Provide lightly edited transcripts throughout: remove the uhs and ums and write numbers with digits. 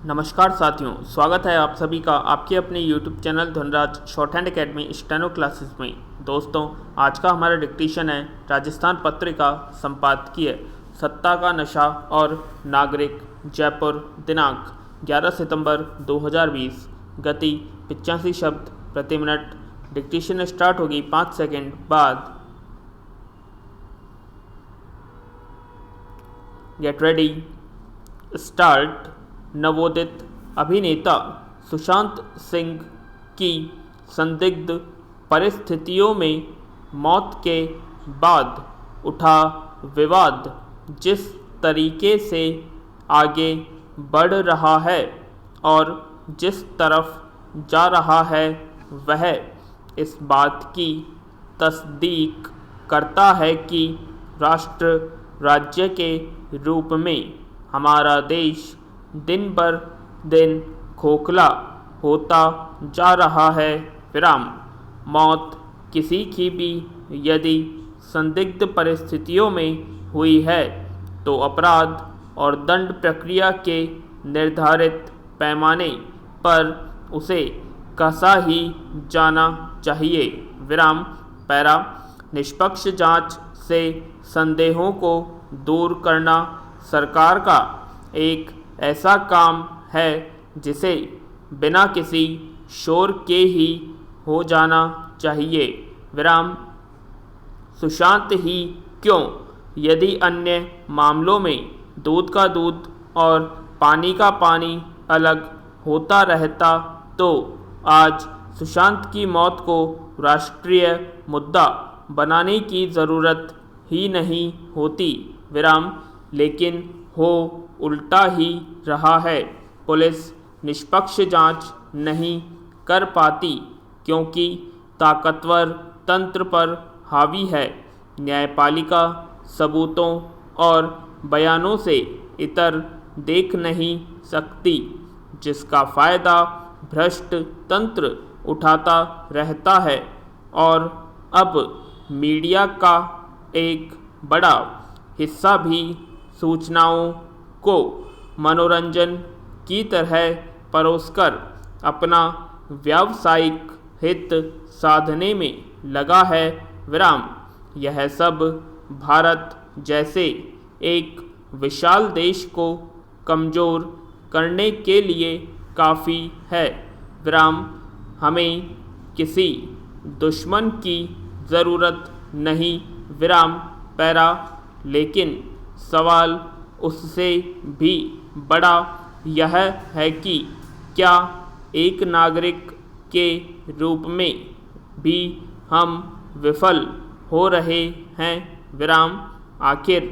नमस्कार साथियों, स्वागत है आप सभी का आपके अपने YouTube channel Dhanraj short hand academy steno classes में। दोस्तों, आज का हमारा डिक्टेशन है राजस्थान पत्रिका संपादकीय सत्ता का नशा और नागरिक, जयपुर, दिनांक 11 सितंबर 2020, गति 85 शब्द प्रति मिनट। डिक्टेशन स्टार्ट होगी 5 सेकंड बाद। Get ready, start. नवोदित अभिनेता सुशांत सिंह की संदिग्ध परिस्थितियों में मौत के बाद उठा विवाद जिस तरीके से आगे बढ़ रहा है और जिस तरफ जा रहा है वह इस बात की तस्दीक करता है कि राष्ट्र राज्य के रूप में हमारा देश दिन बर दिन खोखला होता जा रहा है। मौत किसी की भी यदि संदिग्ध परिस्थितियों में हुई है तो अपराध और दंड प्रक्रिया के निर्धारित पैमाने पर उसे कसा ही जाना चाहिए। पैरा निष्पक्ष जांच से संदेहों को दूर करना सरकार का एक ऐसा काम है जिसे बिना किसी शोर के ही हो जाना चाहिए। सुशांत ही क्यों, यदि अन्य मामलों में दूध का दूध और पानी का पानी अलग होता रहता तो आज सुशांत की मौत को राष्ट्रीय मुद्दा बनाने की ज़रूरत ही नहीं होती। लेकिन हो उल्टा ही रहा है। पुलिस निष्पक्ष जांच नहीं कर पाती क्योंकि ताकतवर तंत्र पर हावी है। न्यायपालिका सबूतों और बयानों से इतर देख नहीं सकती, जिसका फ़ायदा भ्रष्ट तंत्र उठाता रहता है। और अब मीडिया का एक बड़ा हिस्सा भी सूचनाओं को मनोरंजन की तरह परोसकर अपना व्यावसायिक हित साधने में लगा है। यह सब भारत जैसे एक विशाल देश को कमज़ोर करने के लिए काफ़ी है। हमें किसी दुश्मन की ज़रूरत नहीं। पैरा लेकिन सवाल उससे भी बड़ा यह है कि क्या एक नागरिक के रूप में भी हम विफल हो रहे हैं। आखिर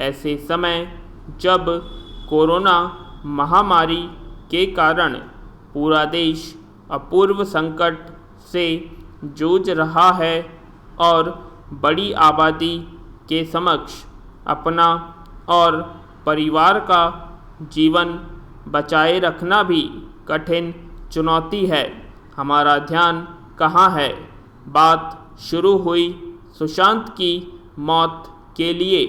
ऐसे समय जब कोरोना महामारी के कारण पूरा देश अपूर्व संकट से जूझ रहा है और बड़ी आबादी के समक्ष अपना और परिवार का जीवन बचाए रखना भी कठिन चुनौती है, हमारा ध्यान कहाँ है। बात शुरू हुई सुशांत की मौत के लिए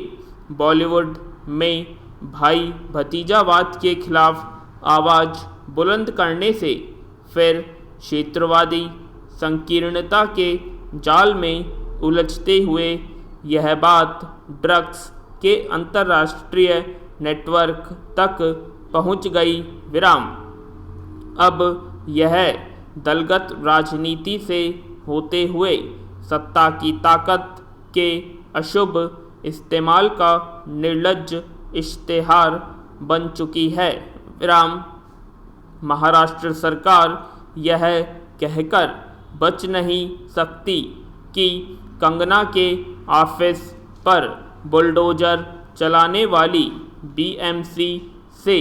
बॉलीवुड में भाई भतीजावाद के खिलाफ आवाज़ बुलंद करने से, फिर क्षेत्रवादी संकीर्णता के जाल में उलझते हुए यह बात ड्रग्स के अंतर्राष्ट्रीय नेटवर्क तक पहुंच गई। अब यह दलगत राजनीति से होते हुए सत्ता की ताकत के अशुभ इस्तेमाल का निर्लज्ज इश्तेहार बन चुकी है। महाराष्ट्र सरकार यह कहकर बच नहीं सकती कि कंगना के ऑफिस पर बुलडोजर चलाने वाली बीएमसी से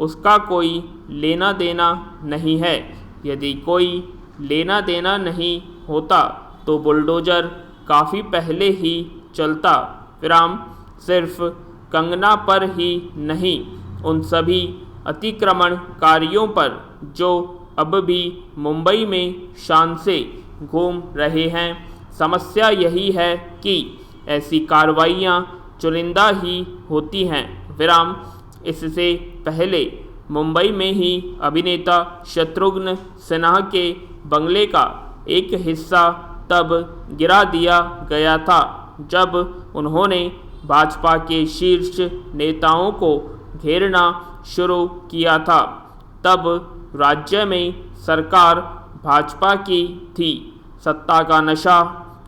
उसका कोई लेना देना नहीं है। यदि कोई लेना देना नहीं होता तो बुलडोजर काफ़ी पहले ही चलता। सिर्फ कंगना पर ही नहीं, उन सभी अतिक्रमणकारियों पर जो अब भी मुंबई में शान से घूम रहे हैं। समस्या यही है कि ऐसी कार्रवाइयाँ चुनिंदा ही होती हैं। इससे पहले मुंबई में ही अभिनेता शत्रुघ्न सिन्हा के बंगले का एक हिस्सा तब गिरा दिया गया था जब उन्होंने भाजपा के शीर्ष नेताओं को घेरना शुरू किया था। तब राज्य में सरकार भाजपा की थी। सत्ता का नशा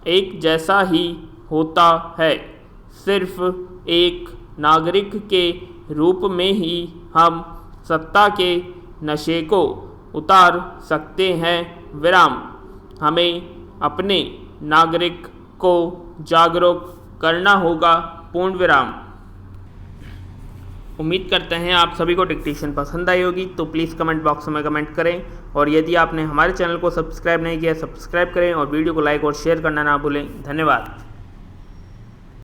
एक जैसा ही होता है। सिर्फ एक नागरिक के रूप में ही हम सत्ता के नशे को उतार सकते हैं। विराम। हमें अपने नागरिक को जागरूक करना होगा। पूर्ण विराम। उम्मीद करते हैं आप सभी को डिक्टेशन पसंद आई होगी, तो प्लीज़ कमेंट बॉक्स में कमेंट करें और यदि आपने हमारे चैनल को सब्सक्राइब नहीं किया सब्सक्राइब करें और वीडियो को लाइक और शेयर करना ना भूलें। धन्यवाद।